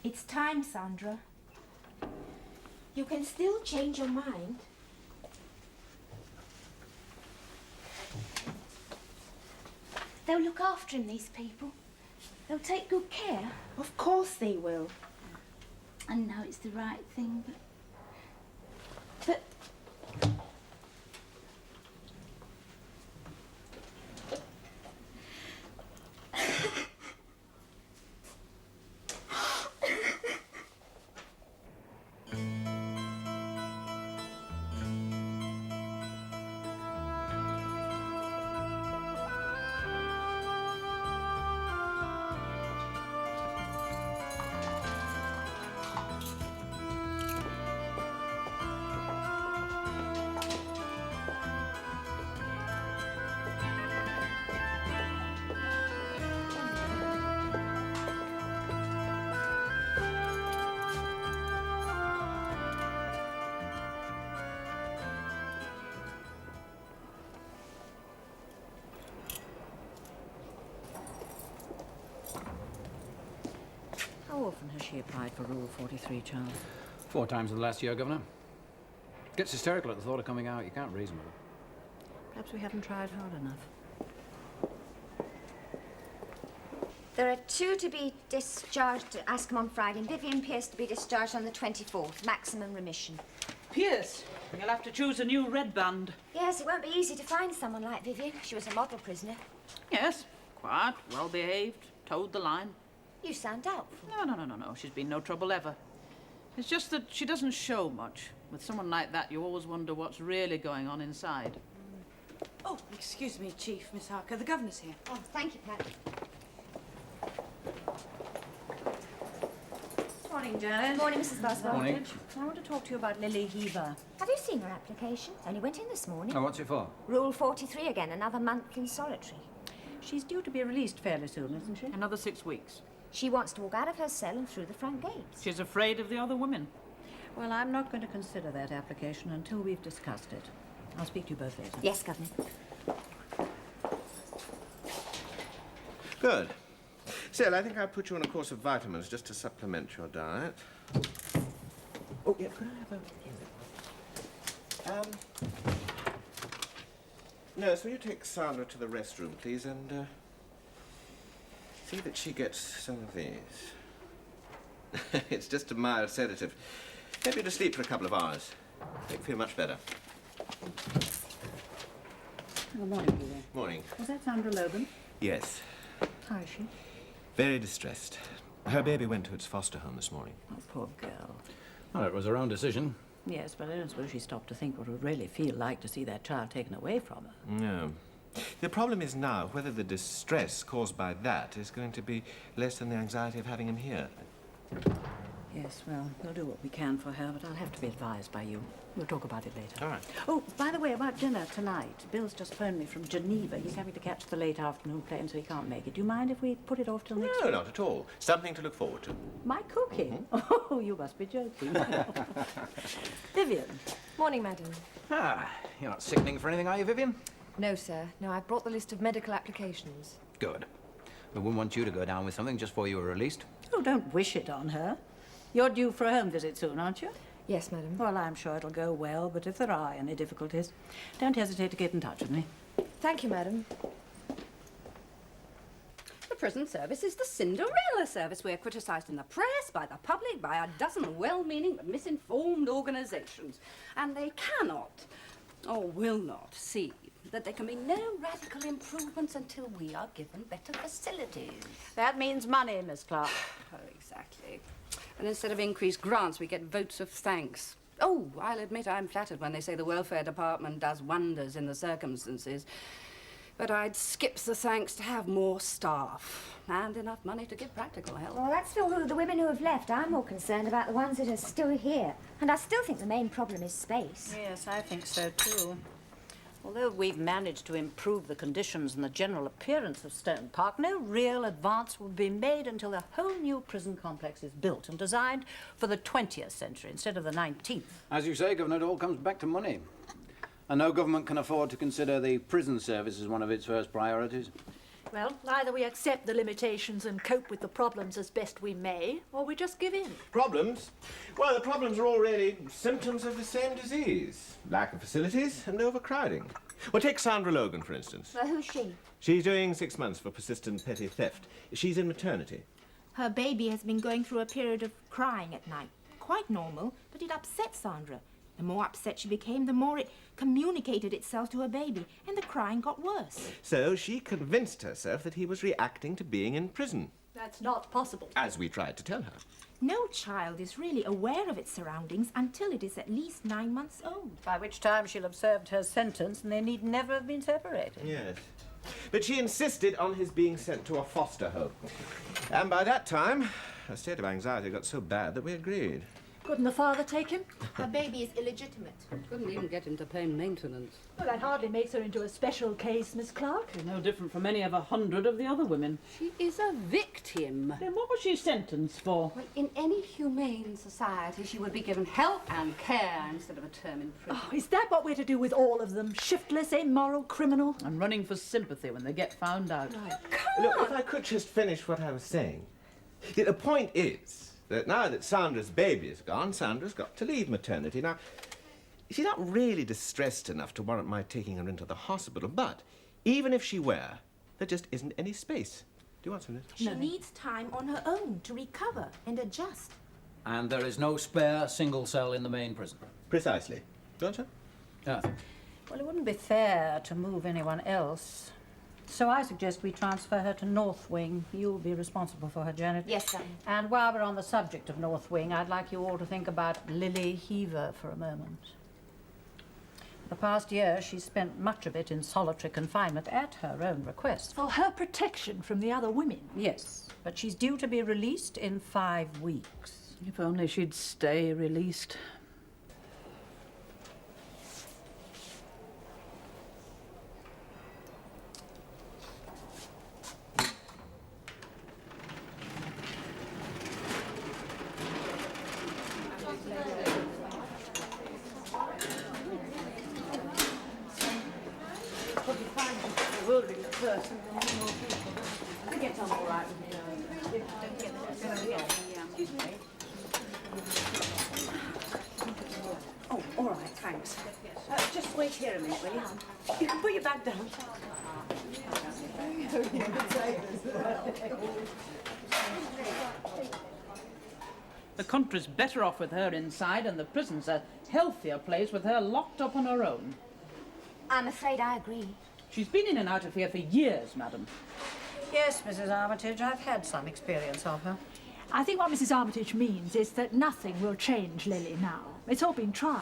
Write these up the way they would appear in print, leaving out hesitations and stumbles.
It's time, Sandra. You can still change your mind. They'll look after him, these people. They'll take good care. Of course they will. I know it's the right thing, but... How often has she applied for Rule 43, Charles? 4 times in the last year, Governor. Gets hysterical at the thought of coming out. You can't reason with her. Perhaps we haven't tried hard enough. There are 2 to be discharged to Ascombe on Friday and Vivian Pierce to be discharged on the 24th. Maximum remission. Pierce, you'll have to choose a new red band. Yes, it won't be easy to find someone like Vivian. She was a model prisoner. Yes, quiet, well-behaved, towed the line. You sound doubtful. No. She's been no trouble ever. It's just that she doesn't show much. With someone like that, you always wonder what's really going on inside. Oh, excuse me, Chief, Miss Harker. The governor's here. Oh, thank you, Pat. Morning, Janet. Morning, Mrs. Boswell. Morning. I want to talk to you about Lily Heaver. Have you seen her application? Only went in this morning. Oh, what's it for? Rule 43 again, another month in solitary. She's due to be released fairly soon, isn't she? Another 6 weeks. She wants to walk out of her cell and through the front gates. She's afraid of the other women. Well, I'm not going to consider that application until we've discussed it. I'll speak to you both later. Yes, Governor. Good. Still, I think I'll put you on a course of vitamins just to supplement your diet. Oh, yeah, could I have a... Nurse, will you take Sandra to the restroom, please, and, see that she gets some of these. It's just a mild sedative. Get you to sleep for a couple of hours. Make you feel much better. Good morning, Julia. Morning. Was that Sandra Logan? Yes. How is she? Very distressed. Her baby went to its foster home this morning. Oh, poor girl. Well, it was her own decision. Yes, but I don't suppose she stopped to think what it would really feel like to see that child taken away from her. No. The problem is now whether the distress caused by that is going to be less than the anxiety of having him here. Yes, well, we'll do what we can for her, but I'll have to be advised by you. We'll talk about it later. All right. Oh, by the way, about dinner tonight. Bill's just phoned me from Geneva. He's having to catch the late afternoon plane, so he can't make it. Do you mind if we put it off till next No, week? not at all. Something to look forward to. My cooking? Oh, you must be joking. Vivian. Morning, madam. Ah, you're not sickening for anything, are you, Vivian? No, sir. No, I've brought the list of medical applications. Good. We wouldn't want you to go down with something just before you were released. Oh, don't wish it on her. You're due for a home visit soon, aren't you? Yes, madam. Well, I'm sure it'll go well, but if there are any difficulties, don't hesitate to get in touch with me. Thank you, madam. The prison service is the Cinderella service. We're criticised in the press, by the public, by a dozen well-meaning but misinformed organisations. And they cannot, or will not, see that there can be no radical improvements until we are given better facilities. That means money, Miss Clark. Oh, exactly. And instead of increased grants, we get votes of thanks. Oh, I'll admit I'm flattered when they say the welfare department does wonders in the circumstances. But I'd skip the thanks to have more staff and enough money to give practical help. Well, that's still the women who have left. I'm more concerned about the ones that are still here. And I still think the main problem is space. Yes, I think so, too. Although we've managed to improve the conditions and the general appearance of Stone Park, no real advance will be made until a whole new prison complex is built and designed for the 20th century instead of the 19th. As you say, Governor, it all comes back to money. And no government can afford to consider the prison service as one of its first priorities. Well, either we accept the limitations and cope with the problems as best we may, or we just give in. Problems? Well, the problems are all really symptoms of the same disease. Lack of facilities and overcrowding. Well, take Sandra Logan, for instance. Well, who's she? She's doing 6 months for persistent petty theft. She's in maternity. Her baby has been going through a period of crying at night. Quite normal, but it upset Sandra. The more upset she became, the more it communicated itself to her baby, and the crying got worse. So she convinced herself that he was reacting to being in prison. That's not possible. As we tried to tell her. No child is really aware of its surroundings until it is at least 9 months old. By which time she'll have served her sentence and they need never have been separated. Yes. But she insisted on his being sent to a foster home. And by that time, her state of anxiety got so bad that we agreed. Couldn't the father take him? Her baby is illegitimate. Couldn't even get him to pay maintenance. Well, that hardly makes her into a special case, Miss Clark. She's no different from any of 100 of the other women. She is a victim. Then what was she sentenced for? Well, in any humane society, she would be given help and care instead of a term in prison. Oh, is that what we're to do with all of them? Shiftless, immoral, criminal? And running for sympathy when they get found out. Look, if I could just finish what I was saying. The point is that now that Sandra's baby is gone, Sandra's got to leave maternity. Now, she's not really distressed enough to warrant my taking her into the hospital, but even if she were, there just isn't any space. Do you want some of this? She needs time on her own to recover and adjust. And there is no spare single cell in the main prison. Precisely. Don't you? Arthur. Well, it wouldn't be fair to move anyone else. So I suggest we transfer her to North Wing. You'll be responsible for her, Janet. Yes, sir. And while we're on the subject of North Wing, I'd like you all to think about Lily Heaver for a moment. The past year, she's spent much of it in solitary confinement at her own request. For her protection from the other women. Yes, but she's due to be released in 5 weeks. If only she'd stay released. Oh, all right, thanks. Just wait here a minute, will you? You can put your bag down. The country's better off with her inside, and the prison's a healthier place with her locked up on her own. I'm afraid I agree. She's been in and out of here for years, madam. Yes, Mrs. Armitage, I've had some experience of her. I think what Mrs. Armitage means is that nothing will change Lily now. It's all been tried.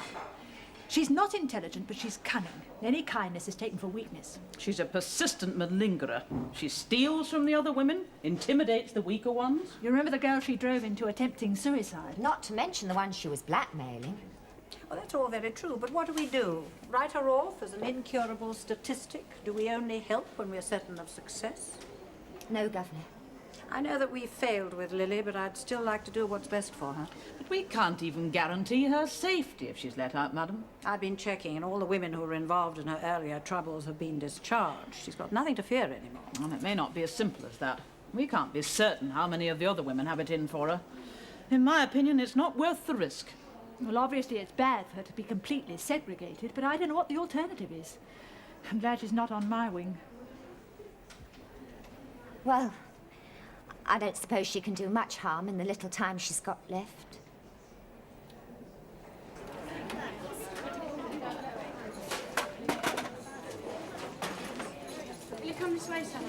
She's not intelligent, but she's cunning. Any kindness is taken for weakness. She's a persistent malingerer. She steals from the other women, intimidates the weaker ones. You remember the girl she drove into attempting suicide? Not to mention the one she was blackmailing. Well, that's all very true, but what do? Write her off as an incurable statistic? Do we only help when we're certain of success? No, Governor. I know that we failed with Lily, but I'd still like to do what's best for her. But we can't even guarantee her safety if she's let out, madam. I've been checking, and all the women who were involved in her earlier troubles have been discharged. She's got nothing to fear anymore. And it may not be as simple as that. We can't be certain how many of the other women have it in for her. In my opinion, it's not worth the risk. Well, obviously it's bad for her to be completely segregated, but I don't know what the alternative is. I'm glad she's not on my wing. Well, I don't suppose she can do much harm in the little time she's got left. Will you come this way, son?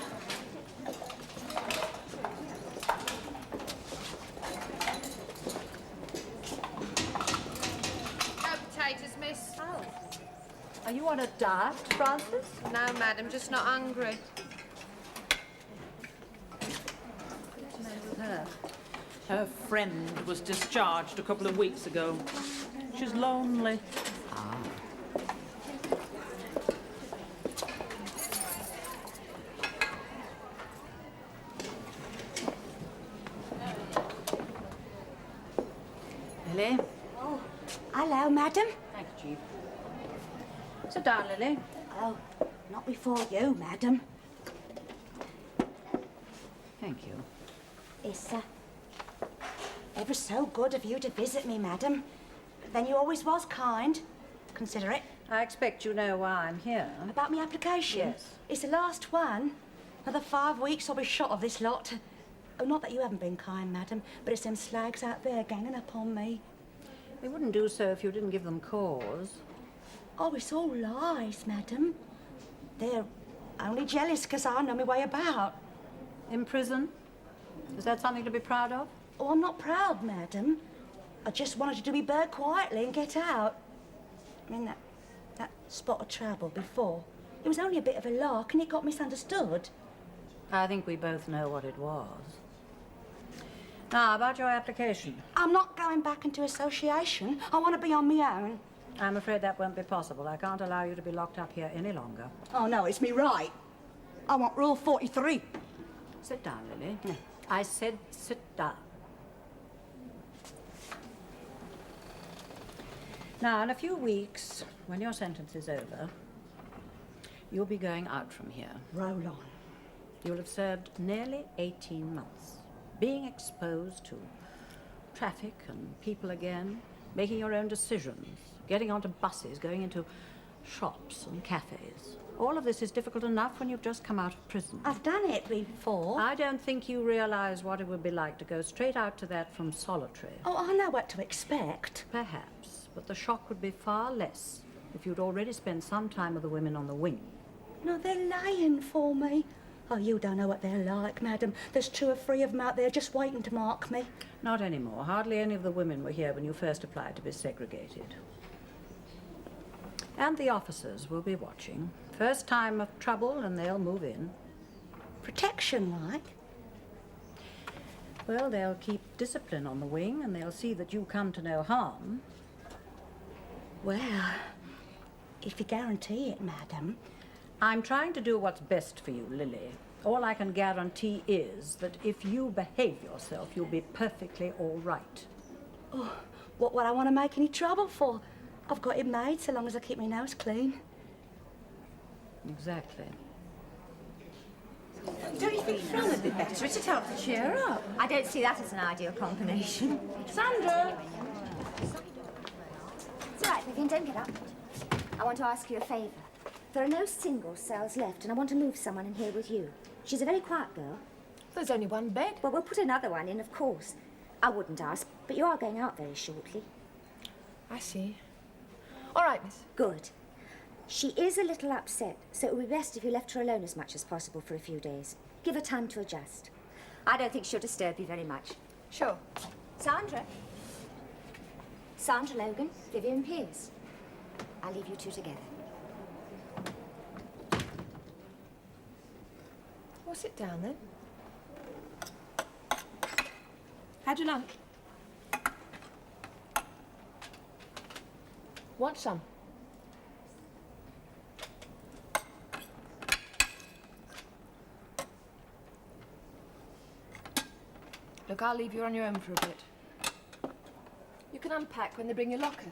No potatoes, miss. Oh. Are you on a diet, Francis? No, madam, just not hungry. Her friend was discharged a couple of weeks ago. She's lonely. Lily? Oh, hello, madam. Thank you, Chief. Sit down, Lily. Oh, not before you, madam. Thank you. It's ever so good of you to visit me, madam. Then you always was kind. Consider it. I expect you know why I'm here. About my application? Yes. It's the last one. Another 5 weeks I'll be shot of this lot. Oh, not that you haven't been kind, madam, but it's them slags out there ganging up on me. They wouldn't do so if you didn't give them cause. Oh, it's all lies, madam. They're only jealous because I know my way about. In prison? Is that something to be proud of? Oh, I'm not proud, madam. I just wanted to do me bird quietly and get out. I mean, that spot of trouble before, it was only a bit of a lark and it got misunderstood. I think we both know what it was. Now, about your application. I'm not going back into association. I want to be on my own. I'm afraid that won't be possible. I can't allow you to be locked up here any longer. Oh, no, it's me right. I want Rule 43. Sit down, Lily. No. I said sit down. Now, in a few weeks, when your sentence is over, you'll be going out from here. Roll on. You'll have served nearly 18 months, being exposed to traffic and people again, making your own decisions, getting onto buses, going into shops and cafes. All of this is difficult enough when you've just come out of prison. I've done it before. I don't think you realize what it would be like to go straight out to that from solitary. Oh, I know what to expect. Perhaps, but the shock would be far less if you'd already spent some time with the women on the wing. No, they're laying for me. Oh, you don't know what they're like, madam. There's 2 or 3 of them out there just waiting to mark me. Not anymore. Hardly any of the women were here when you first applied to be segregated. And the officers will be watching. First time of trouble and they'll move in. Protection, like? Well, they'll keep discipline on the wing and they'll see that you come to no harm. Well, if you guarantee it, madam. I'm trying to do what's best for you, Lily. All I can guarantee is that if you behave yourself, you'll be perfectly all right. Oh, what would I want to make any trouble for? I've got it made so long as I keep my nose clean. Exactly. Don't you think Fran would be better? It'd help to cheer her up. I don't see that as an ideal combination. Sandra! It's all right, Vivian, don't get up. I want to ask you a favour. There are no single cells left, and I want to move someone in here with you. She's a very quiet girl. There's only one bed. Well, we'll put another one in, of course. I wouldn't ask, but you are going out very shortly. I see. All right, miss. Good. She is a little upset, so it would be best if you left her alone as much as possible for a few days. Give her time to adjust. I don't think she'll disturb you very much. Sure. Sandra. Sandra Logan, Vivian Pierce. I'll leave you 2 together. Well, sit down then. Had your lunch? Want some? Look, I'll leave you on your own for a bit. You can unpack when they bring your locker.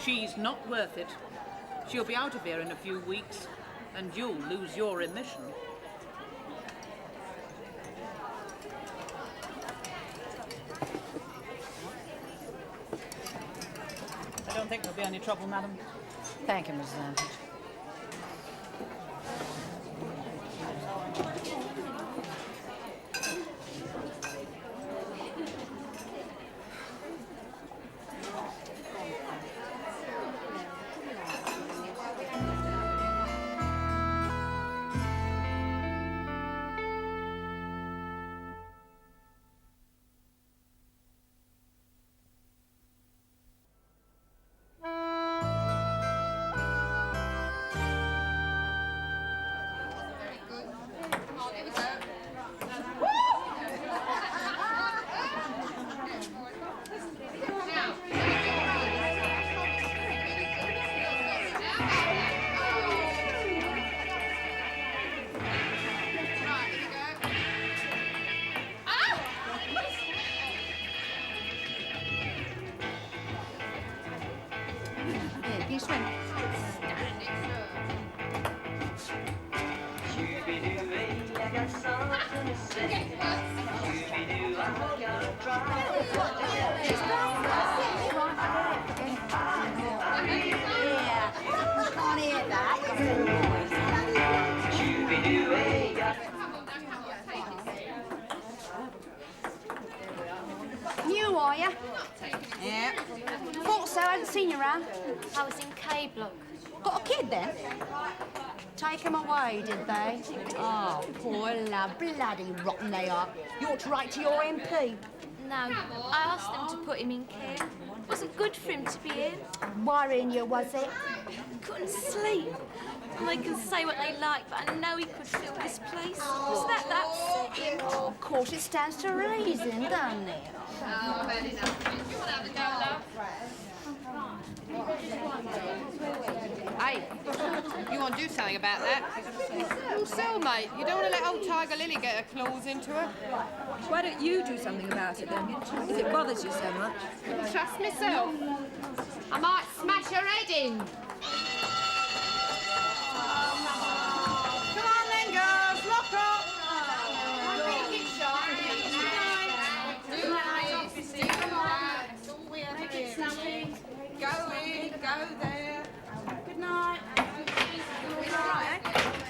She's not worth it. She'll be out of here in a few weeks, and you'll lose your admission. I don't think there'll be any trouble, madam. Thank you, Mrs. Andrews. New, are you? Yeah. Thought so, I hadn't seen you around. I was in K Block. Got a kid then? Take him away, did they? Oh, poor love. Bloody rotten they are. You ought to write to your MP. No, I asked them to put him in care. It wasn't good for him to be here. Worrying you, was it? Couldn't sleep. And they can say what they like, but I know he could fill this place. Was that upsetting? Oh, of course, it stands to reason, doesn't it? Oh, well enough. Do you want to have a go, love? Hey, you want to do something about that? Well, cellmate, you don't want to let old Tiger Lily get her claws into her. Why don't you do something about it then, if it bothers you so much? Trust myself. I might smash her head in. Come on then, girls, lock up. I think it's sharp. Make it snappy. Go in, go there. Good night. All right, eh?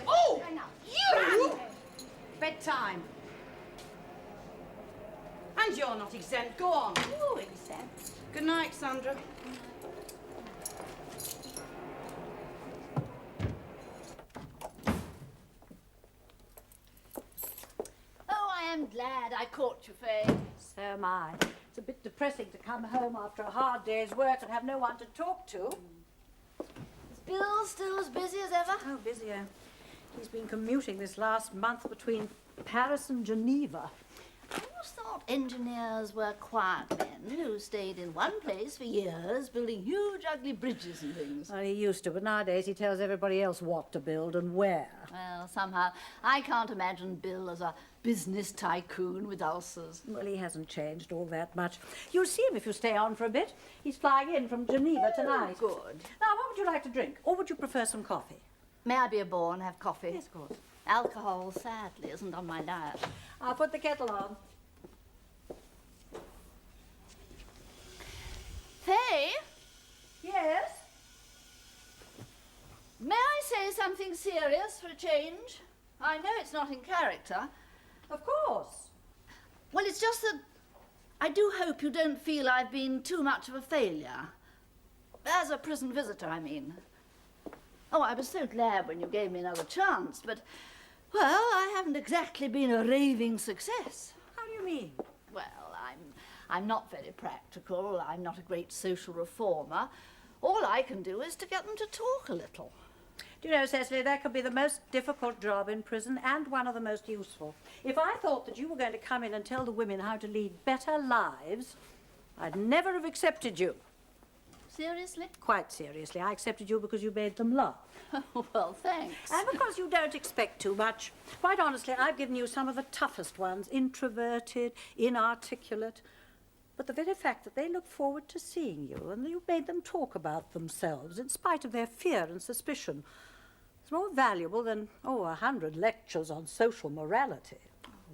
Oh, you! Bedtime. And you're not exempt. Go on. Oh, exempt. Good night, Sandra. Oh, I am glad I caught you, Faye. So am I. It's a bit depressing to come home after a hard day's work and have no one to talk to. Is Bill still as busy as ever? Oh, busier. He's been commuting this last month between Paris and Geneva. I always thought engineers were quiet men who stayed in one place for years, building huge, ugly bridges and things. Well, he used to, but nowadays he tells everybody else what to build and where. Well, somehow, I can't imagine Bill as a business tycoon with ulcers. Well, he hasn't changed all that much. You'll see him if you stay on for a bit. He's flying in from Geneva tonight. Good. Now, what would you like to drink? Or would you prefer some coffee? May I be a bore and have coffee? Yes, of course. Alcohol, sadly, isn't on my diet. I'll put the kettle on. Faye? Yes? May I say something serious for a change? I know it's not in character. Of course. Well, it's just that I do hope you don't feel I've been too much of a failure. As a prison visitor, I mean. Oh, I was so glad when you gave me another chance, but, well, I haven't exactly been a raving success. How do you mean? Well, I'm not very practical. I'm not a great social reformer. All I can do is to get them to talk a little. Do you know, Cecily, that could be the most difficult job in prison and one of the most useful. If I thought that you were going to come in and tell the women how to lead better lives, I'd never have accepted you. Seriously? Quite seriously. I accepted you because you made them laugh. Well, thanks. And because you don't expect too much. Quite honestly, I've given you some of the toughest ones. Introverted, inarticulate. But the very fact that they look forward to seeing you and that you've made them talk about themselves in spite of their fear and suspicion is more valuable than, 100 lectures on social morality.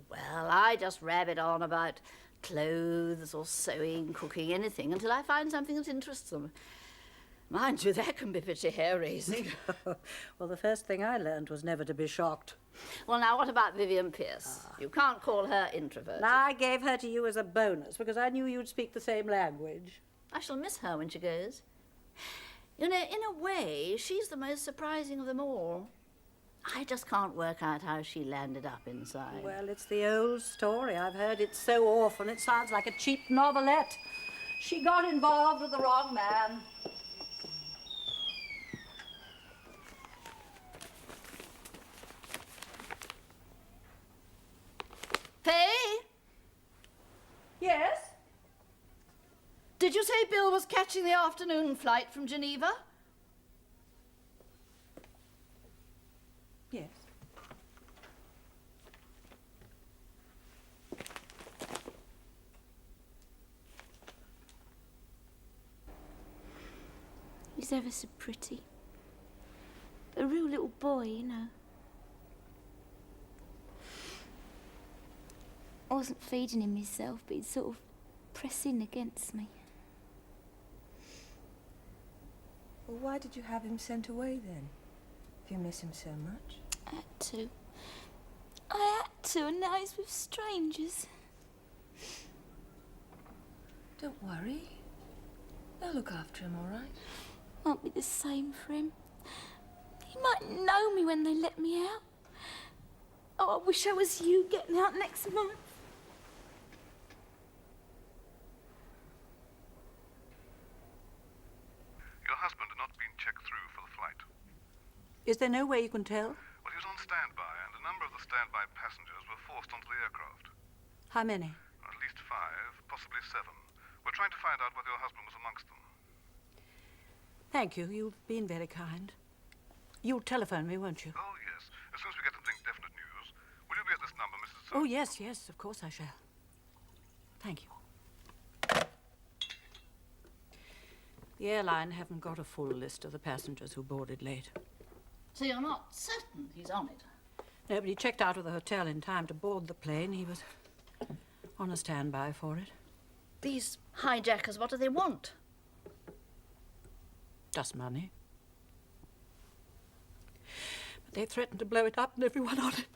Well, I just rabbit on about clothes or sewing, cooking, anything, until I find something that interests them. Mind you, that can be pretty hair-raising. Well, the first thing I learned was never to be shocked. Well, now, what about Vivian Pierce? You can't call her introverted. I gave her to you as a bonus because I knew you'd speak the same language. I shall miss her when she goes. You know, in a way, she's the most surprising of them all. I just can't work out how she landed up inside. Well, it's the old story. I've heard it so often. It sounds like a cheap novelette. She got involved with the wrong man. Faye? Yes? Did you say Bill was catching the afternoon flight from Geneva? Yes. He's ever so pretty. A real little boy, you know. I wasn't feeding him myself, but he'd sort of press in against me. Well, why did you have him sent away then? If you miss him so much. I had to. I had to, and now he's with strangers. Don't worry. They'll look after him, all right? Won't be the same for him. He might know me when they let me out. Oh, I wish I was you getting out next month. Your husband had not been checked through for the flight. Is there no way you can tell? Well, he was on standby, and a number of the standby passengers were forced onto the aircraft. How many? At least 5, possibly 7. We're trying to find out whether your husband was amongst them. Thank you. You've been very kind. You'll telephone me, won't you? Oh, yes. As soon as we get anything definite news. Will you be at this number, Mrs. Oh, yes, yes, of course I shall. Thank you. The airline haven't got a full list of the passengers who boarded late. So you're not certain he's on it? No, but he checked out of the hotel in time to board the plane. He was on a standby for it. These hijackers, what do they want? Just money. But they threatened to blow it up and everyone on it.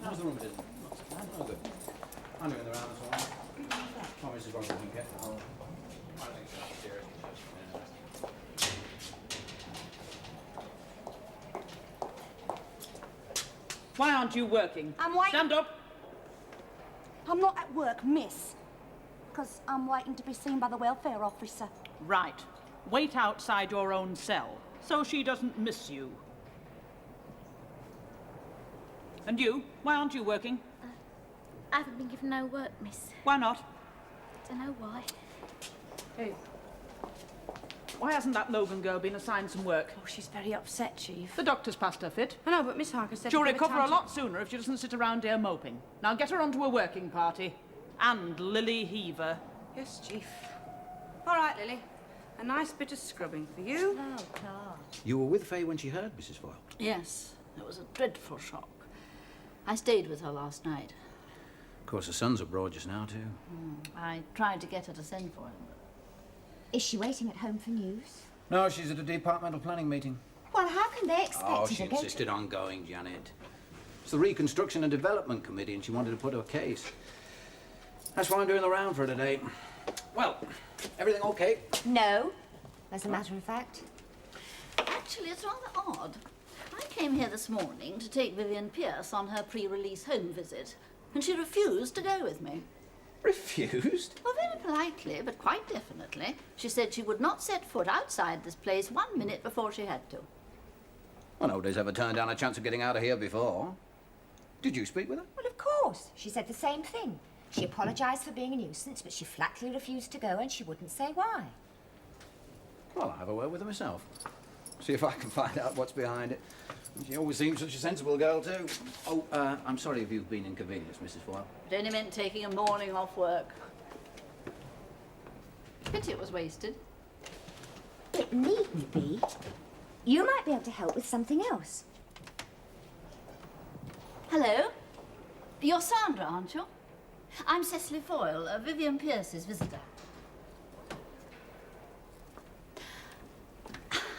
How's the room, is it? Oh, good. I'm doing the round as well. Oh, Mrs. Roger can get the whole. I think so. Seriously. Why aren't you working? I'm waiting. Stand up. I'm not at work, miss. Because I'm waiting to be seen by the welfare officer. Right. Wait outside your own cell, so she doesn't miss you. And you? Why aren't you working? I haven't been given no work, miss. Why not? Don't know why. Hey. Why hasn't that Logan girl been assigned some work? Oh, she's very upset, Chief. The doctor's passed her fit. I know, but Miss Harker said... She'll recover a lot sooner if she doesn't sit around here moping. Now get her onto a working party. And Lily Heaver. Yes, Chief. All right, Lily. A nice bit of scrubbing for you. Oh, God. You were with Faye when she heard, Mrs. Foyle? Yes, it was a dreadful shock. I stayed with her last night. Of course, the sun's abroad just now, too. I tried to get her to send for him. Is she waiting at home for news? No, she's at a departmental planning meeting. Well, how can they expect Oh, her she to go insisted on going, Janet. It's the Reconstruction and Development Committee, and she wanted to put her case. That's why I'm doing the round for her today. Well, everything okay? No, as a matter of fact. Actually, it's rather odd. I came here this morning to take Vivian Pierce on her pre-release home visit, and she refused to go with me. Refused? Well, very politely, but quite definitely. She said she would not set foot outside this place 1 minute before she had to. Well, nobody's ever turned down a chance of getting out of here before. Did you speak with her? Well, of course. She said the same thing. She apologised for being a nuisance, but she flatly refused to go, and she wouldn't say why. Well, I'll have a word with her myself. See if I can find out what's behind it. She always seems such a sensible girl, too. Oh, I'm sorry if you've been inconvenienced, Mrs. Foyle. It only meant taking a morning off work. Pity it was wasted. It needn't be. You might be able to help with something else. Hello? You're Sandra, aren't you? I'm Cecily Foyle, Vivian Pierce's visitor.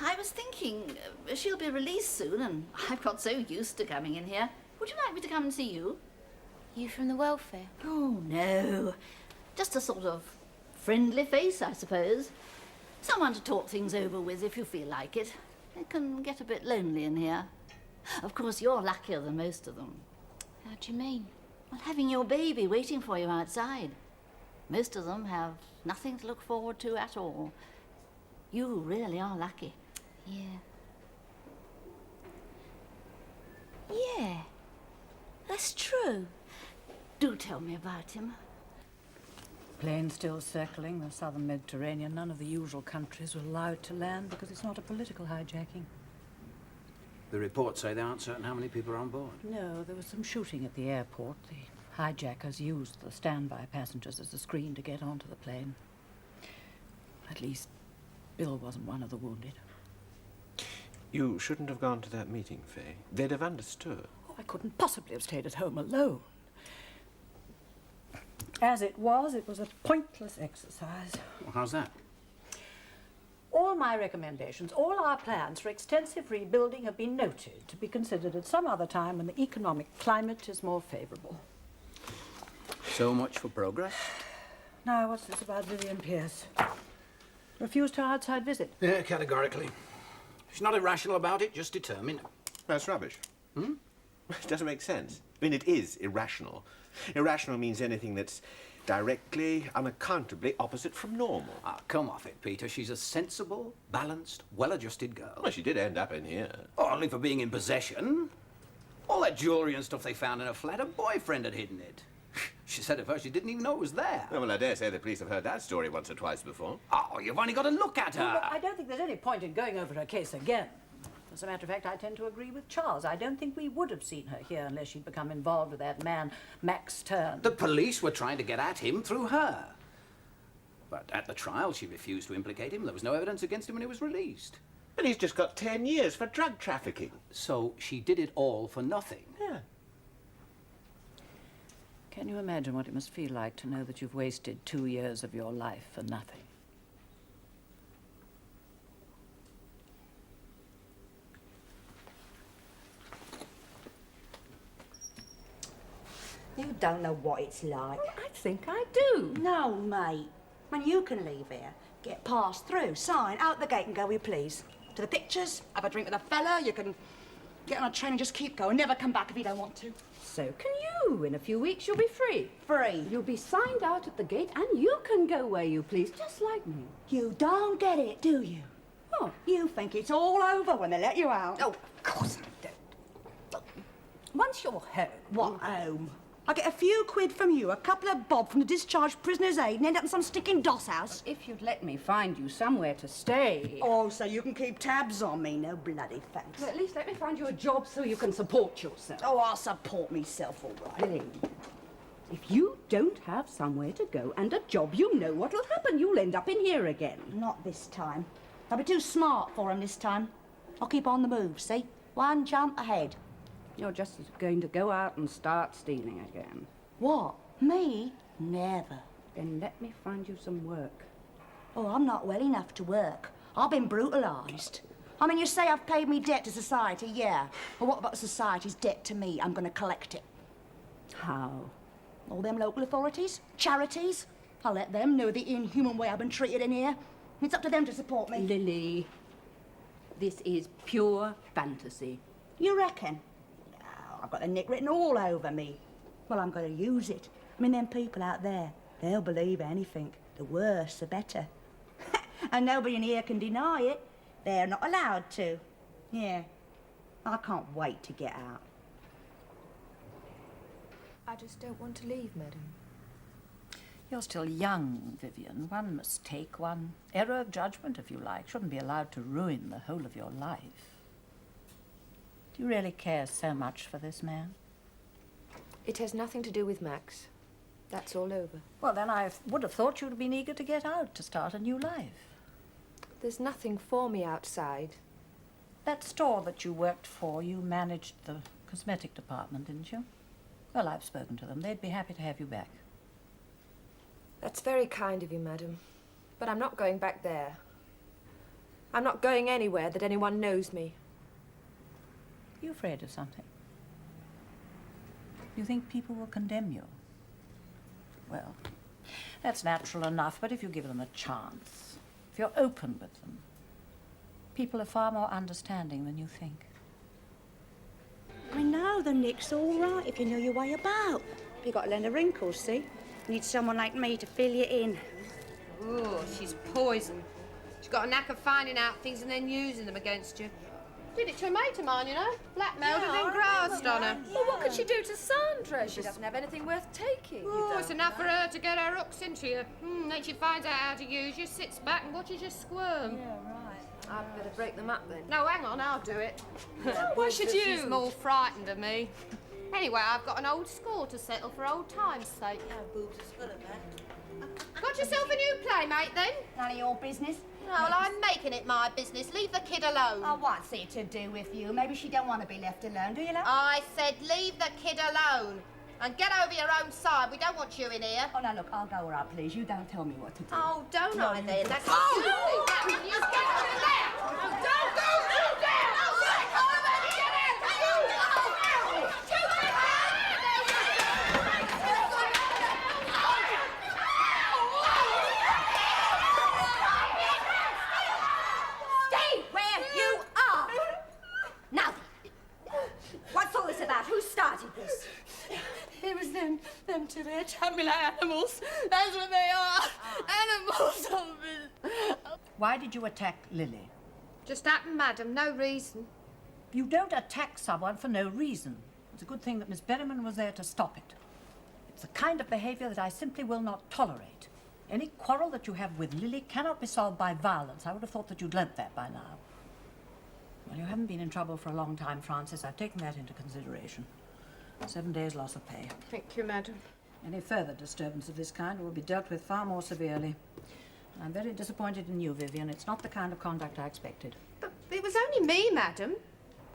I was thinking she'll be released soon, and I've got so used to coming in here. Would you like me to come and see you? You from the welfare? Oh, no. Just a sort of friendly face, I suppose. Someone to talk things over with if you feel like it. It can get a bit lonely in here. Of course, you're luckier than most of them. How do you mean? Well, having your baby waiting for you outside. Most of them have nothing to look forward to at all. You really are lucky. Yeah. Yeah. That's true. Do tell me about him. Plane still circling the southern Mediterranean. None of the usual countries were allowed to land because it's not a political hijacking. The reports say they aren't certain how many people are on board. No, there was some shooting at the airport. The hijackers used the standby passengers as a screen to get onto the plane. At least, Bill wasn't one of the wounded. You shouldn't have gone to that meeting, Faye. They'd have understood. Oh, I couldn't possibly have stayed at home alone. As it was a pointless exercise. Well, how's that? All my recommendations, all our plans for extensive rebuilding have been noted to be considered at some other time when the economic climate is more favourable. So much for progress. Now, what's this about Vivian Pierce? Refused her outside visit? Yeah, categorically. She's not irrational about it, just determined. That's rubbish. Hmm? It doesn't make sense. I mean, it is irrational. Irrational means anything that's directly, unaccountably opposite from normal. Ah, come off it, Peter. She's a sensible, balanced, well-adjusted girl. Well, she did end up in here. Oh, only for being in possession. All that jewellery and stuff they found in her flat, her boyfriend had hidden it. She said at first she didn't even know it was there. Well, I dare say the police have heard that story once or twice before. Oh, you've only got to look at her. Well, I don't think there's any point in going over her case again. As a matter of fact, I tend to agree with Charles. I don't think we would have seen her here unless she'd become involved with that man, Max Stern. The police were trying to get at him through her. But at the trial, she refused to implicate him. There was no evidence against him when he was released. But he's just got 10 years for drug trafficking. So she did it all for nothing. Yeah. Can you imagine what it must feel like to know that you've wasted 2 years of your life for nothing? You don't know what it's like. Well, I think I do. No, mate. I mean, you can leave here, get passed through, sign, out the gate and go where you please. To the pictures, have a drink with a fella, you can get on a train and just keep going, never come back if you don't want to. So can you. In a few weeks, you'll be free. Free? You'll be signed out at the gate and you can go where you please, just like me. You don't get it, do you? Oh. You think it's all over when they let you out. Oh, of course I don't. Once you're home... What, home? I get a few quid from you, a couple of bob from the discharged prisoner's aid, and end up in some stinking doss house. If you'd let me find you somewhere to stay... Oh, so you can keep tabs on me? No bloody thanks. Well, at least let me find you a job so you can support yourself. Oh, I'll support myself, all right. Billy, if you don't have somewhere to go and a job, you know what'll happen. You'll end up in here again. Not this time. I'll be too smart for him this time. I'll keep on the move, see? One jump ahead. You're just going to go out and start stealing again. What? Me? Never. Then let me find you some work. Oh, I'm not well enough to work. I've been brutalised. I mean, you say I've paid me debt to society, yeah. But what about society's debt to me? I'm going to collect it. How? All them local authorities, charities. I'll let them know the inhuman way I've been treated in here. It's up to them to support me. Lily, this is pure fantasy. You reckon? Oh, I've got the nick written all over me. Well, I'm going to use it. I mean, them people out there, they'll believe anything. The worse, the better. And nobody in here can deny it. They're not allowed to. Yeah. I can't wait to get out. I just don't want to leave, madam. You're still young, Vivian. One mistake, one error of judgment, if you like, shouldn't be allowed to ruin the whole of your life. Do you really care so much for this man? It has nothing to do with Max. That's all over. Well, then I would have thought you'd have been eager to get out, to start a new life. There's nothing for me outside. That store that you worked for, you managed the cosmetic department, didn't you? Well, I've spoken to them. They'd be happy to have you back. That's very kind of you, madam. But I'm not going back there. I'm not going anywhere that anyone knows me. Are you afraid of something? You think people will condemn you? Well, that's natural enough, but if you give them a chance, if you're open with them, people are far more understanding than you think. I know, the nick's all right if you know your way about. But you got to learn the wrinkles, see? You need someone like me to fill you in. Oh, she's poison. She's got a knack of finding out things and then using them against you. Did it to a mate of mine, you know. Blackmailed her, then grassed on her. Well, what could she do to Sandra? She doesn't have anything worth taking. Oh, it's enough for her to get her hooks into you. Then she finds out how to use you, sits back and watches you squirm. Yeah, right. I'd better break them up then. No, hang on, I'll do it. Why should you? She's more frightened of me. Anyway, I've got an old score to settle for old time's sake. Yeah, boobs is full of that. Got yourself a new playmate, then? None of your business. No, well, I'm making it my business. Leave the kid alone. Oh, what's it to do with you? Maybe she don't want to be left alone, do you, love? I said leave the kid alone. And get over your own side. We don't want you in here. Oh, now, look, I'll go right, please. You don't tell me what to do. Oh, don't No, I you then? do. That's Oh! you get over there. Oh, don't go through there. Oh, right. Come on, baby, get out. Come on. Stay where you are! Now, what's all this about? Who started this? It was them two. They attacked me like animals. That's what they are. Animals. Why did you attack Lily? Just happened, madam. No reason. You don't attack someone for no reason. It's a good thing that Miss Berryman was there to stop it. It's the kind of behaviour that I simply will not tolerate. Any quarrel that you have with Lily cannot be solved by violence. I would have thought that you'd learnt that by now. Well, you haven't been in trouble for a long time, Francis. I've taken that into consideration. 7 days loss of pay. Thank you, madam. Any further disturbance of this kind will be dealt with far more severely. I'm very disappointed in you, Vivian. It's not the kind of conduct I expected. But it was only me, madam.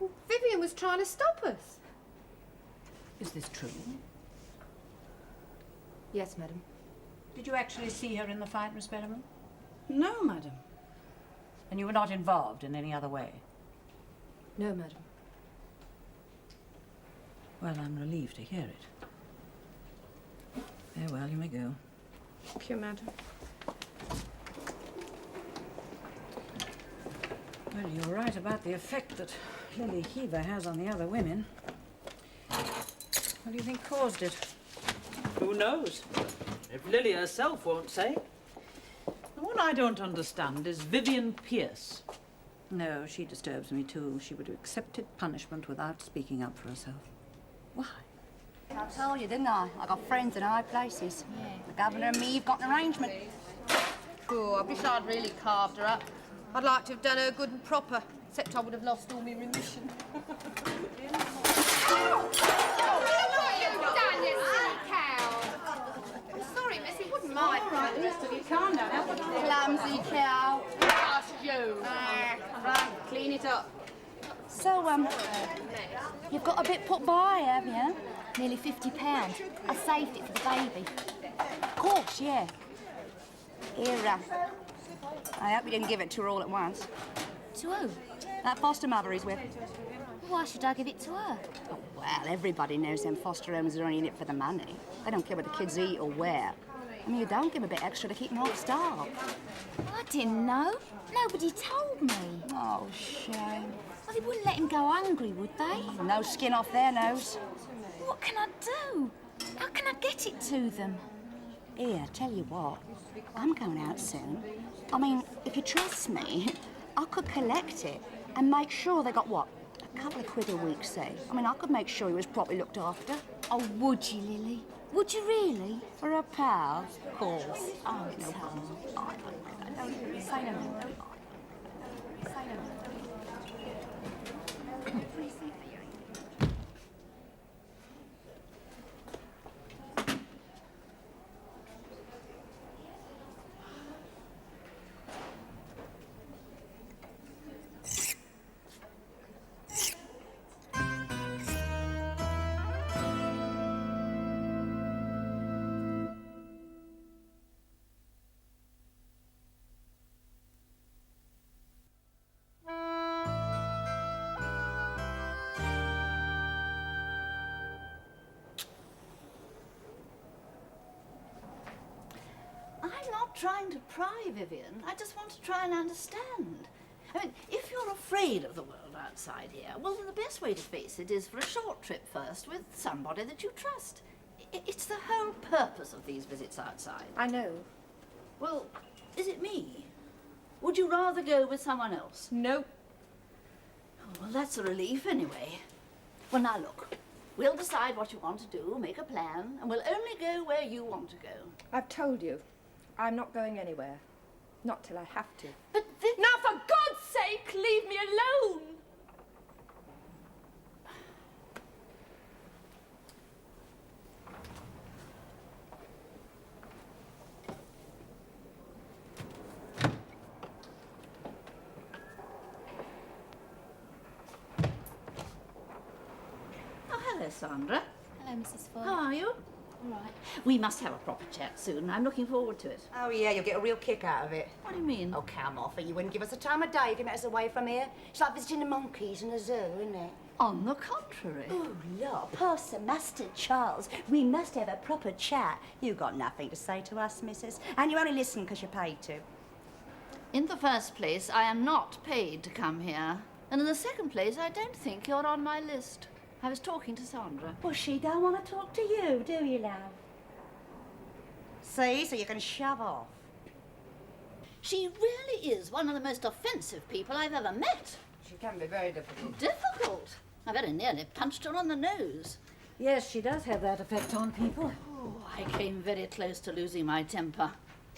Well, Vivian was trying to stop us. Is this true? Yes, madam. Did you actually see her in the fight, Miss Berryman? No, madam. And you were not involved in any other way? No, madam. Well, I'm relieved to hear it. Very well, you may go. Thank you, madam. Well, you're right about the effect that Lily Heaver has on the other women. What do you think caused it? Who knows? If Lily herself won't say. The one I don't understand is Vivian Pierce. No, she disturbs me too. She would have accepted punishment without speaking up for herself. Why? I told you, didn't I? I got friends in high places. Yeah. The governor and me have got an arrangement. Oh, I wish I'd really carved her up. I'd like to have done her good and proper, except I would have lost all my remission. I'm sorry, miss, it wouldn't mind. All right, mister, you calm down. Clumsy cow. That's you. Right, clean it up. So, you've got a bit put by, have you? Nearly £50. I saved it for the baby. Of course, yeah. Here, I hope you didn't give it to her all at once. To who? That foster mother he's with. Why should I give it to her? Oh, well, everybody knows them foster homes are only in it for the money. They don't care what the kids eat or wear. I mean, you don't give a bit extra to keep them off starved. I didn't know. Nobody told me. Oh, shame. Well, they wouldn't let him go hungry, would they? No skin off their nose. What can I do? How can I get it to them? Here, tell you what, I'm going out soon. I mean, if you trust me, I could collect it and make sure they got, what, a couple of quid a week, say. I mean, I could make sure he was properly looked after. Oh, would you, Lily? Would you really? For a pal, of course. Oh, no problem. Say no more. trying to pry, Vivian. I just want to try and understand. I mean, if you're afraid of the world outside here, well, then the best way to face it is for a short trip first with somebody that you trust. It's the whole purpose of these visits outside. I know. Well, is it me? Would you rather go with someone else? No. Oh, well, that's a relief anyway. Well, now look. We'll decide what you want to do, make a plan, and we'll only go where you want to go. I've told you. I'm not going anywhere. Not till I have to. But Now, for God's sake, leave me alone! Oh, hello, Sandra. Hello, Mrs. Foyle. How are you? All right. We must have a proper chat soon. I'm looking forward to it. Oh, yeah, you'll get a real kick out of it. What do you mean? Oh, come off it. You wouldn't give us the time of day if you met us away from here. It's like visiting the monkeys in a zoo, isn't it? On the contrary. Oh, look, Pastor Master Charles, we must have a proper chat. You've got nothing to say to us, missus, and you only listen because you're paid to. In the first place, I am not paid to come here. And in the second place, I don't think you're on my list. I was talking to Sandra. Well, she don't want to talk to you, do you, love? See, so you can shove off. She really is one of the most offensive people I've ever met. She can be very difficult. Difficult? I very nearly punched her on the nose. Yes, she does have that effect on people. Oh, I came very close to losing my temper.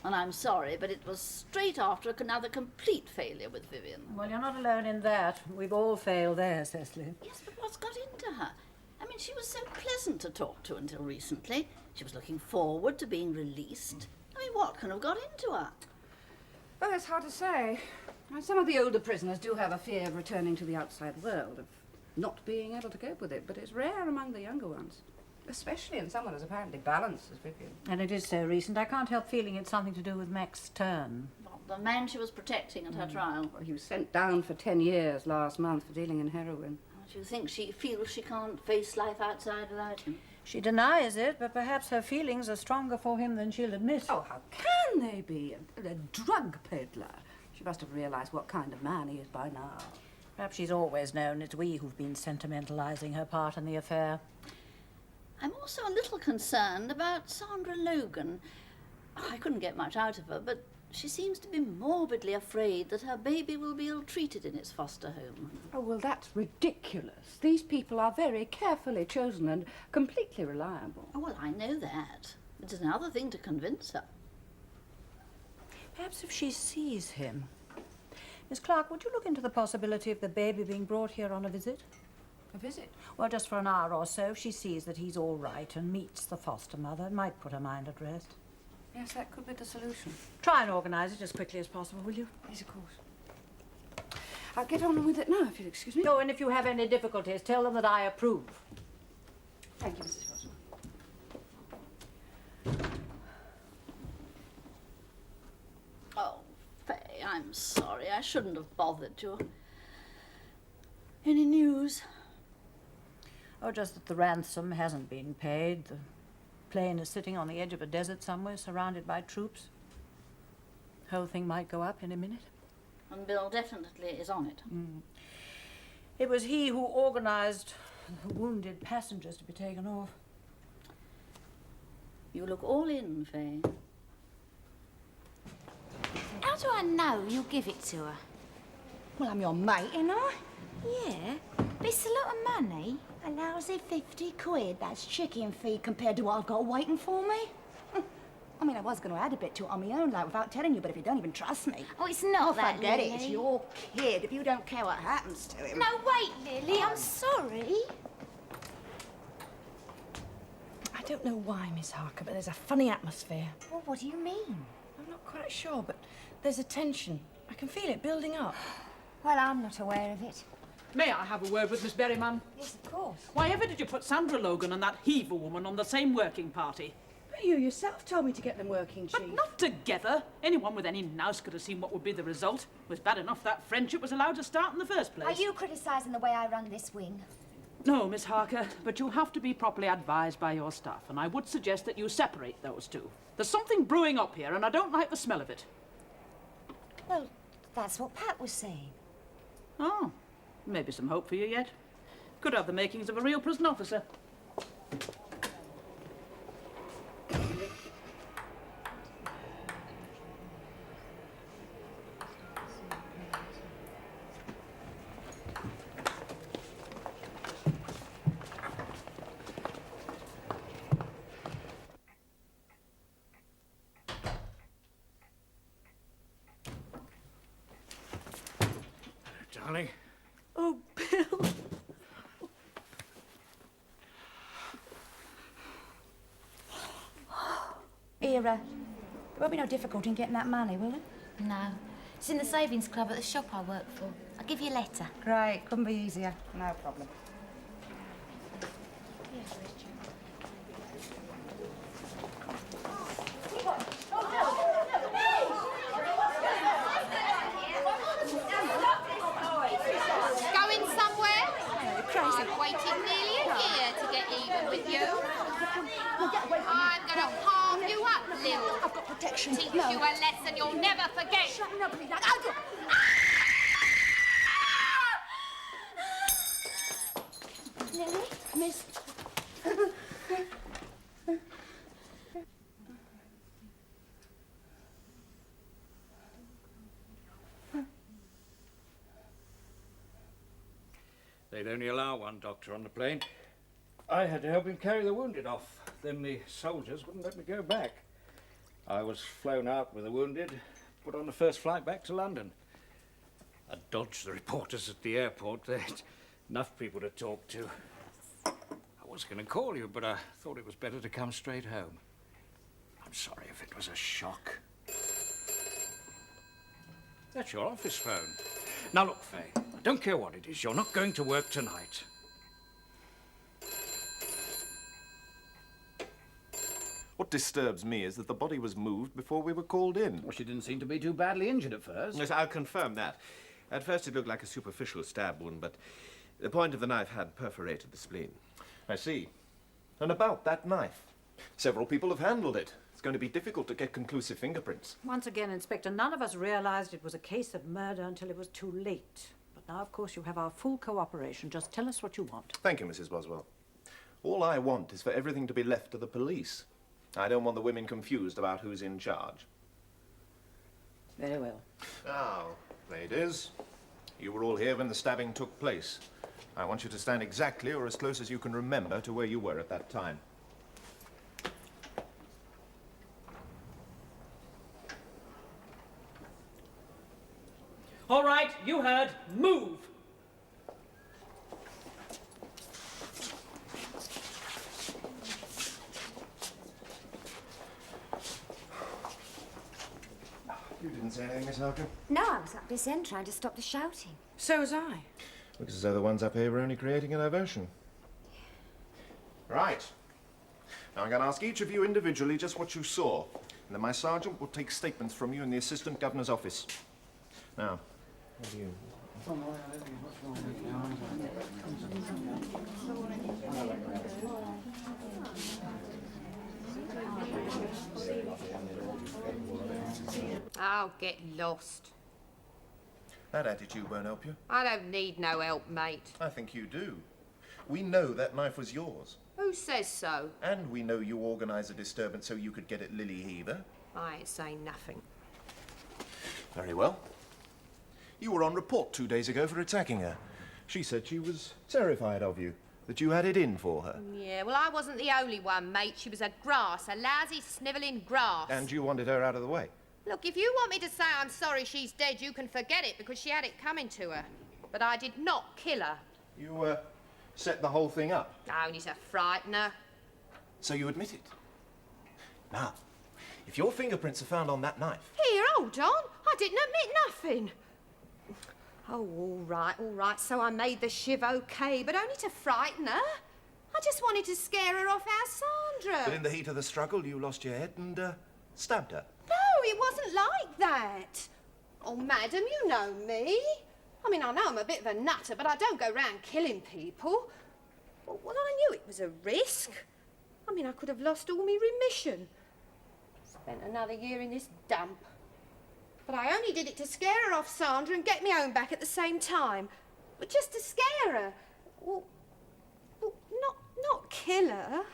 And I'm sorry, but it was straight after another complete failure with Vivian. Well, you're not alone in that. We've all failed there, Cecily. Yes, but what's got into her? I mean, she was so pleasant to talk to until recently. She was looking forward to being released. I mean, what can have got into her? Well, it's hard to say. Some of the older prisoners do have a fear of returning to the outside world, of not being able to cope with it, but it's rare among the younger ones. Especially in someone as apparently balanced as Vivian. And it is so recent. I can't help feeling it's something to do with Mac's turn. The man she was protecting at her trial. Well, he was sent down for 10 years last month for dealing in heroin. Do you think she feels she can't face life outside without him? She denies it, but perhaps her feelings are stronger for him than she'll admit. Oh, how can they be? A drug peddler. She must have realised what kind of man he is by now. Perhaps she's always known it's we who've been sentimentalising her part in the affair. I'm also a little concerned about Sandra Logan. I couldn't get much out of her, but she seems to be morbidly afraid that her baby will be ill-treated in its foster home. Oh, well, that's ridiculous. These people are very carefully chosen and completely reliable. Oh, well, I know that. It is another thing to convince her. Perhaps if she sees him. Miss Clark, would you look into the possibility of the baby being brought here on a visit? A visit? Well, just for an hour or so. If she sees that he's all right and meets the foster mother, it might put her mind at rest. Yes, that could be the solution. Try and organise it as quickly as possible, will you? Yes, of course. I'll get on with it now, if you'll excuse me. Oh, and if you have any difficulties, tell them that I approve. Thank you, Mrs. Foster. Oh, Faye, I'm sorry. I shouldn't have bothered you. Any news? Oh, just that the ransom hasn't been paid. The plane is sitting on the edge of a desert somewhere, surrounded by troops. The whole thing might go up any minute. And Bill definitely is on it. It was he who organised the wounded passengers to be taken off. You look all in, Faye. How do I know you'll give it to her? Well, I'm your mate, ain't I? Yeah, but it's a lot of money. A lousy 50 quid. That's chicken feed compared to what I've got waiting for me. I mean, I was going to add a bit to it on my own, like, without telling you, but if you don't even trust me... Oh, it's not that, forget Lily. it. It's your kid. If you don't care what happens to him... No, wait, Lily, I'm sorry. I don't know why, Miss Harker, but there's a funny atmosphere. Well, what do you mean? I'm not quite sure, but there's a tension. I can feel it building up. Well, I'm not aware of it. May I have a word with Miss Berryman? Yes, of course. Why ever did you put Sandra Logan and that Heaver woman on the same working party? But you yourself told me to get them working, Chief. But not together. Anyone with any nous could have seen what would be the result. It was bad enough that friendship was allowed to start in the first place. Are you criticising the way I run this wing? No, Miss Harker, but you'll have to be properly advised by your staff, and I would suggest that you separate those two. There's something brewing up here, and I don't like the smell of it. Well, that's what Pat was saying. Oh, maybe some hope for you yet. Could have the makings of a real prison officer. Darling. Oh, Bill. Era, there won't be no difficulty in getting that money, will it? No. It's in the savings club at the shop I work for. I'll give you a letter. Great, couldn't be easier. No problem. Going somewhere? I've waited nearly a year to get even with you. I'm going to palm you up, Lil. I've got protection. Teach you a lesson you'll never forget. Shut up, Lily, miss. They'd only allow one doctor on the plane. I had to help him carry the wounded off. Then the soldiers wouldn't let me go back. I was flown out with the wounded, put on the first flight back to London. I dodged the reporters at the airport. They had enough people to talk to. I was going to call you, but I thought it was better to come straight home. I'm sorry if it was a shock. That's your office phone. Now look, Faye, I don't care what it is. You're not going to work tonight. What disturbs me is that the body was moved before we were called in. Well, she didn't seem to be too badly injured at first. Yes, I'll confirm that. At first it looked like a superficial stab wound, but the point of the knife had perforated the spleen. I see. And about that knife. Several people have handled it. It's going to be difficult to get conclusive fingerprints. Once again, Inspector, none of us realized it was a case of murder until it was too late. But now, of course, you have our full cooperation. Just tell us what you want. Thank you, Mrs. Boswell. All I want is for everything to be left to the police. I don't want the women confused about who's in charge. Very well. Now, ladies, you were all here when the stabbing took place. I want you to stand exactly or as close as you can remember to where you were at that time. All right, you heard. Move! You didn't say anything, Miss Harker? No, I was up this end trying to stop the shouting. So was I. Looks as though the ones up here were only creating a diversion. Right. Now I'm going to ask each of you individually just what you saw. And then my sergeant will take statements from you in the Assistant Governor's office. Now, what do you... I'll get lost. That attitude won't help you. I don't need no help, mate. I think you do. We know that knife was yours. Who says so? And we know you organised a disturbance so you could get at Lily Heaver. I ain't saying nothing. Very well. You were on report 2 days ago for attacking her. She said she was terrified of you, that you had it in for her. Yeah, well, I wasn't the only one, mate. She was a lousy, snivelling grass. And you wanted her out of the way. Look, if you want me to say I'm sorry she's dead, you can forget it, because she had it coming to her. But I did not kill her. You, set the whole thing up. Only to frighten her. So you admit it. Now, if your fingerprints are found on that knife... Here, hold on. I didn't admit nothing. Oh, all right. So I made the shiv okay, but only to frighten her. I just wanted to scare her off our Sandra. But in the heat of the struggle, you lost your head and, stabbed her. No, it wasn't like that. Oh, madam, you know me. I mean, I know I'm a bit of a nutter, but I don't go round killing people. Well, I knew it was a risk. I mean, I could have lost all my remission. Spent another year in this dump. But I only did it to scare her off, Sandra, and get me own back at the same time. But just to scare her. Well, not kill her.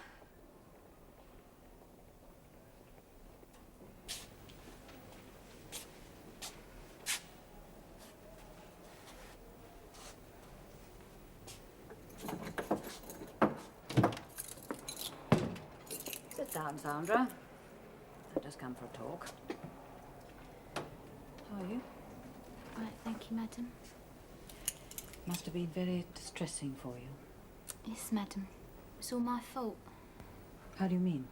Sit down, Sandra. I've just come for a talk. How are you? Right, thank you, madam. Must have been very distressing for you. Yes, madam. It was all my fault. How do you mean?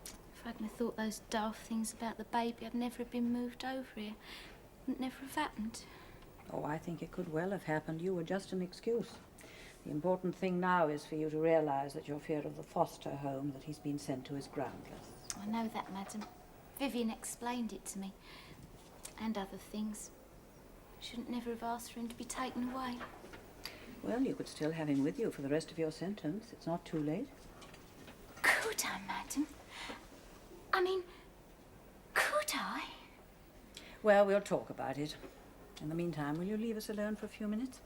If I hadn't have thought those daft things about the baby, I'd never have been moved over here. It would never have happened. Oh, I think it could well have happened. You were just an excuse. The important thing now is for you to realise that your fear of the foster home that he's been sent to is groundless. I know that, madam. Vivian explained it to me. And other things. Shouldn't never have asked for him to be taken away. Well, you could still have him with you for the rest of your sentence. It's not too late. Could I, madam? I mean, could I? Well, we'll talk about it. In the meantime, will you leave us alone for a few minutes?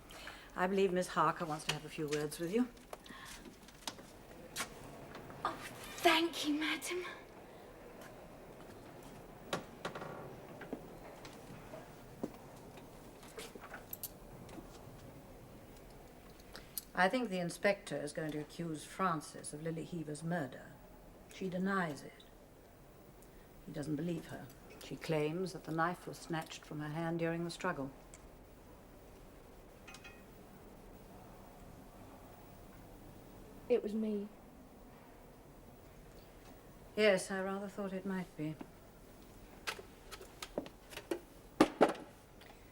I believe Miss Harker wants to have a few words with you. Oh, thank you, madam. I think the inspector is going to accuse Frances of Lily Heaver's murder. She denies it. He doesn't believe her. She claims that the knife was snatched from her hand during the struggle. It was me. Yes, I rather thought it might be.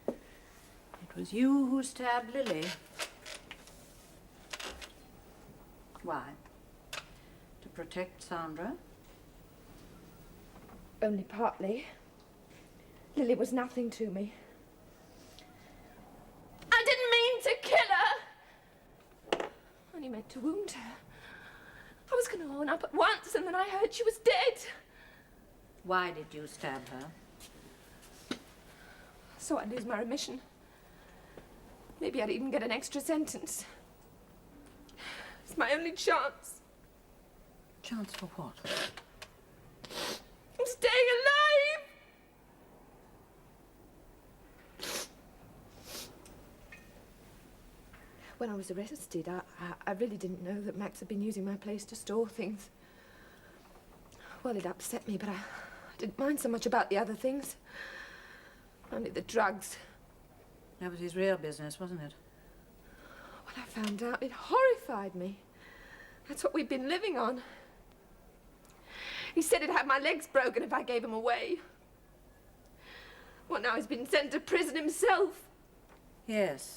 It was you who stabbed Lily. Why? To protect Sandra? Only partly. Lily was nothing to me. I didn't mean to kill her. I only meant to wound her. I was going to own up at once, and then I heard she was dead. Why did you stab her? So I'd lose my remission. Maybe I'd even get an extra sentence. It's my only chance. Chance for what? I'm staying alive! When I was arrested, I really didn't know that Max had been using my place to store things. Well, it upset me, but I didn't mind so much about the other things. Only the drugs. That was his real business, wasn't it? When I found out, it horrified me. That's what we'd been living on. He said he'd have my legs broken if I gave him away. Well, now he's been sent to prison himself. Yes.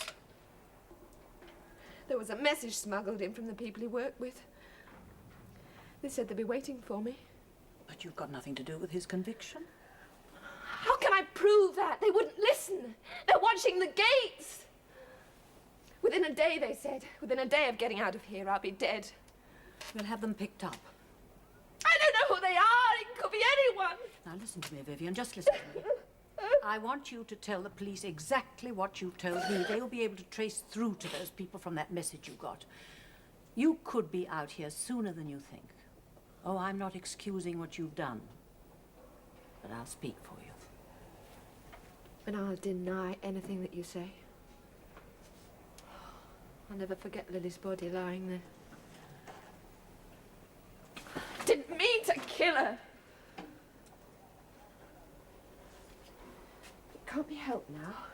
There was a message smuggled in from the people he worked with. They said they'd be waiting for me. But you've got nothing to do with his conviction. How can I prove that? They wouldn't listen. They're watching the gates. Within a day, they said. Within a day of getting out of here, I'll be dead. We'll have them picked up. I don't know who they are. It could be anyone. Now listen to me, Vivian. Just listen to me. I want you to tell the police exactly what you've told me. They'll be able to trace through to those people from that message you got. You could be out here sooner than you think. Oh, I'm not excusing what you've done. But I'll speak for you. And I'll deny anything that you say. I'll never forget Lily's body lying there. Didn't mean to kill her. It can't be helped now.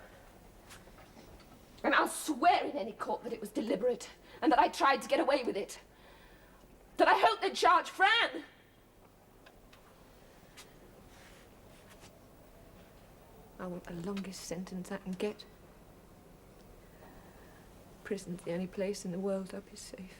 And I'll swear in any court that it was deliberate and that I tried to get away with it. That I hope they'd charge Fran. I want the longest sentence I can get. Prison's the only place in the world I'll be safe.